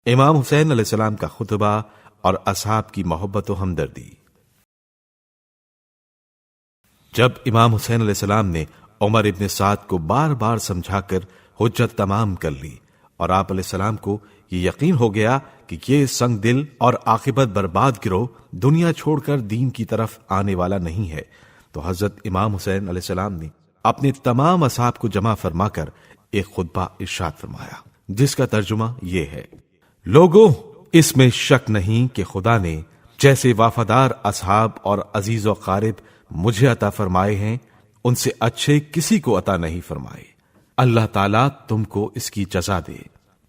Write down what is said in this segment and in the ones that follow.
امام حسین علیہ السلام کا خطبہ اور اصحاب کی محبت و ہمدردی۔ جب امام حسین علیہ السلام نے عمر ابن سعد کو بار بار سمجھا کر حجت تمام کر لی اور آپ علیہ السلام کو یہ یقین ہو گیا کہ یہ سنگ دل اور عاقبت برباد گروہ دنیا چھوڑ کر دین کی طرف آنے والا نہیں ہے، تو حضرت امام حسین علیہ السلام نے اپنے تمام اصحاب کو جمع فرما کر ایک خطبہ ارشاد فرمایا، جس کا ترجمہ یہ ہے: لوگوں، اس میں شک نہیں کہ خدا نے جیسے وفادار اصحاب اور عزیز و قارب مجھے عطا فرمائے ہیں، ان سے اچھے کسی کو عطا نہیں فرمائے۔ اللہ تعالیٰ تم کو اس کی جزا دے۔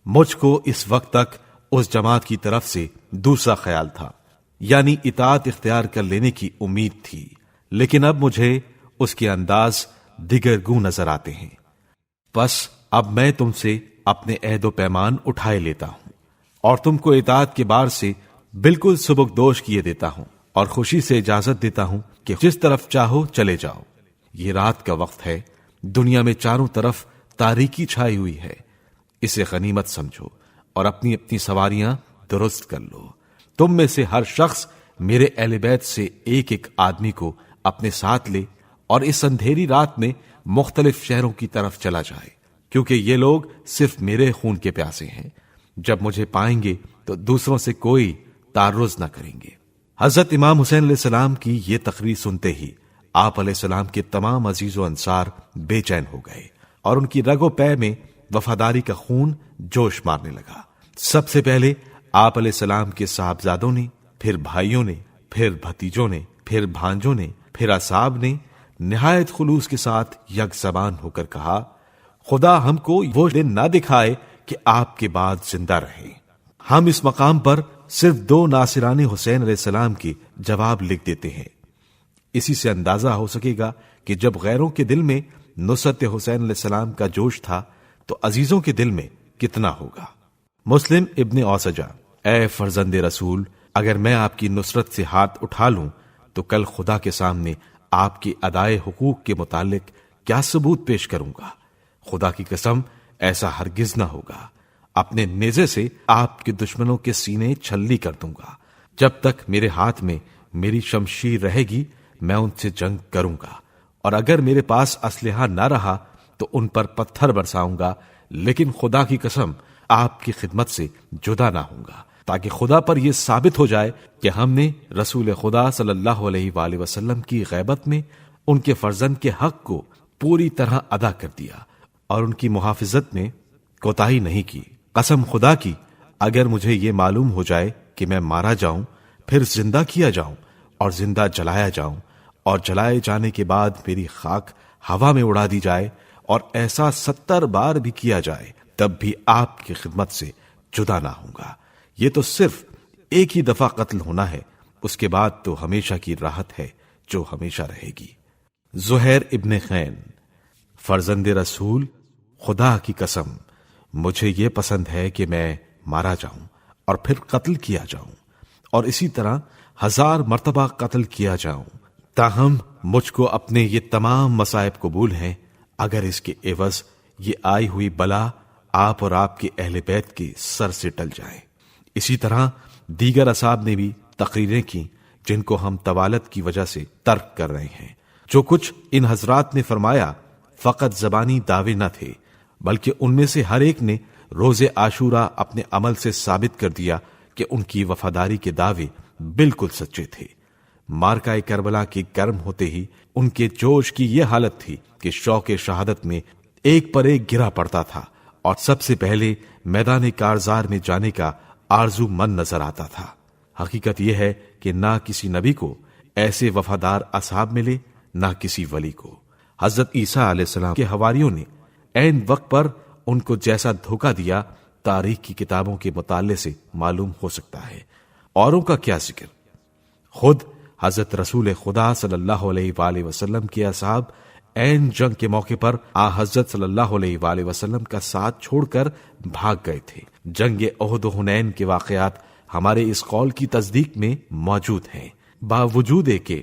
مجھ کو اس وقت تک اس جماعت کی طرف سے دوسرا خیال تھا، یعنی اطاعت اختیار کر لینے کی امید تھی، لیکن اب مجھے اس کے انداز دیگر گوں نظر آتے ہیں۔ بس اب میں تم سے اپنے عہد و پیمان اٹھائے لیتا ہوں اور تم کو اطاعت کے بار سے بالکل سبکدوش کیے دیتا ہوں اور خوشی سے اجازت دیتا ہوں کہ جس طرف چاہو چلے جاؤ۔ یہ رات کا وقت ہے، دنیا میں چاروں طرف تاریکی چھائی ہوئی ہے، اسے غنیمت سمجھو اور اپنی اپنی سواریاں درست کر لو۔ تم میں سے ہر شخص میرے اہل بیت سے ایک ایک آدمی کو اپنے ساتھ لے اور اس اندھیری رات میں مختلف شہروں کی طرف چلا جائے، کیونکہ یہ لوگ صرف میرے خون کے پیاسے ہیں۔ جب مجھے پائیں گے تو دوسروں سے کوئی تعرض نہ کریں گے۔ حضرت امام حسین علیہ السلام کی یہ تقریر سنتے ہی آپ علیہ السلام کے تمام عزیز و انصار بے چین ہو گئے اور ان کی رگ و پے میں وفاداری کا خون جوش مارنے لگا۔ سب سے پہلے آپ علیہ السلام کے صاحبزادوں نے، پھر بھائیوں نے، پھر بھتیجوں نے، پھر بھانجوں نے، پھر اصحاب نے نہایت خلوص کے ساتھ یک زبان ہو کر کہا: خدا ہم کو وہ دن نہ دکھائے کہ آپ کے بعد زندہ رہیں۔ ہم اس مقام پر صرف 2 ناصران حسین علیہ السلام کی جواب لکھ دیتے ہیں۔ اسی سے اندازہ ہو سکے گا کہ جب غیروں کے دل میں نصرت حسین علیہ السلام کا جوش تھا تو عزیزوں کے دل میں کتنا ہوگا۔ مسلم ابن اوسجہ: اے فرزند رسول، اگر میں آپ کی نصرت سے ہاتھ اٹھا لوں تو کل خدا کے سامنے آپ کی ادائے حقوق کے متعلق کیا ثبوت پیش کروں گا؟ خدا کی قسم ایسا ہرگز نہ ہوگا۔ اپنے نیزے سے آپ کے دشمنوں کے سینے چھلنی کر دوں گا۔ جب تک میرے ہاتھ میں میری شمشیر رہے گی میں ان سے جنگ کروں گا، اور اگر میرے پاس اسلحہ نہ رہا تو ان پر پتھر برساؤں گا، لیکن خدا کی قسم آپ کی خدمت سے جدا نہ ہوں گا، تاکہ خدا پر یہ ثابت ہو جائے کہ ہم نے رسول خدا صلی اللہ علیہ وآلہ وسلم کی غیبت میں ان کے فرزند کے حق کو پوری طرح ادا کر دیا اور ان کی محافظت میں کوتاہی نہیں کی۔ قسم خدا کی، اگر مجھے یہ معلوم ہو جائے کہ میں مارا جاؤں، پھر زندہ کیا جاؤں اور زندہ جلایا جاؤں، اور جلائے جانے کے بعد میری خاک ہوا میں اڑا دی جائے، اور ایسا 70 بار بھی کیا جائے، تب بھی آپ کی خدمت سے جدا نہ ہوں گا۔ یہ تو صرف ایک ہی دفعہ قتل ہونا ہے، اس کے بعد تو ہمیشہ کی راحت ہے جو ہمیشہ رہے گی۔ زہیر ابن خین: فرزند رسول، خدا کی قسم مجھے یہ پسند ہے کہ میں مارا جاؤں اور پھر قتل کیا جاؤں، اور اسی طرح 1000 مرتبہ قتل کیا جاؤں، تاہم مجھ کو اپنے یہ تمام مصائب قبول ہیں اگر اس کے عوض یہ آئی ہوئی بلا آپ اور آپ کے اہل بیت کے سر سے ٹل جائے۔ اسی طرح دیگر اصحاب نے بھی تقریریں کی جن کو ہم طوالت کی وجہ سے ترک کر رہے ہیں۔ جو کچھ ان حضرات نے فرمایا فقط زبانی دعوے نہ تھے، بلکہ ان میں سے ہر ایک نے روز عاشورہ اپنے عمل سے ثابت کر دیا کہ ان کی وفاداری کے دعوے بالکل سچے تھے۔ مارکہ کربلا کے گرم ہوتے ہی ان کے جوش کی یہ حالت تھی کہ شوق شہادت میں ایک پر ایک گرا پڑتا تھا اور سب سے پہلے میدان کارزار میں جانے کا آرزو مند نظر آتا تھا۔ حقیقت یہ ہے کہ نہ کسی نبی کو ایسے وفادار اصحاب ملے، نہ کسی ولی کو۔ حضرت عیسیٰ علیہ السلام کے حواریوں نے عین وقت پر ان کو جیسا دھوکہ دیا تاریخ کی کتابوں کے مطالعے سے معلوم ہو سکتا ہے۔ اوروں کا کیا ذکر، خود حضرت رسول خدا صلی اللہ علیہ وآلہ وسلم کے اصحاب عین جنگ کے موقع پر حضرت صلی اللہ علیہ وآلہ وسلم کا ساتھ چھوڑ کر بھاگ گئے تھے۔ جنگ احد و حنین کے واقعات ہمارے اس قول کی تصدیق میں موجود ہیں، باوجود کہ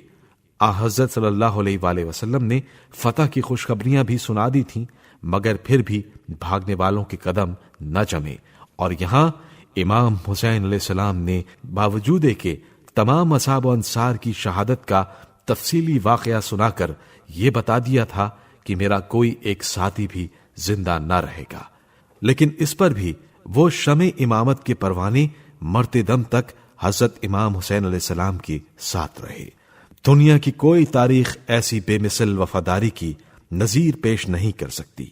حضرت صلی اللہ علیہ وآلہ وسلم نے فتح کی خوشخبریاں بھی سنا دی تھیں، مگر پھر بھی بھاگنے والوں کے قدم نہ جمے، اور یہاں امام حسین علیہ السلام نے باوجود کہ تمام اصحاب و انصار کی شہادت کا تفصیلی واقعہ سنا کر یہ بتا دیا تھا کہ میرا کوئی ایک ساتھی بھی زندہ نہ رہے گا، لیکن اس پر بھی وہ شمع امامت کے پروانے مرتے دم تک حضرت امام حسین علیہ السلام کے ساتھ رہے۔ دنیا کی کوئی تاریخ ایسی بے مثل وفاداری کی نظیر پیش نہیں کر سکتی۔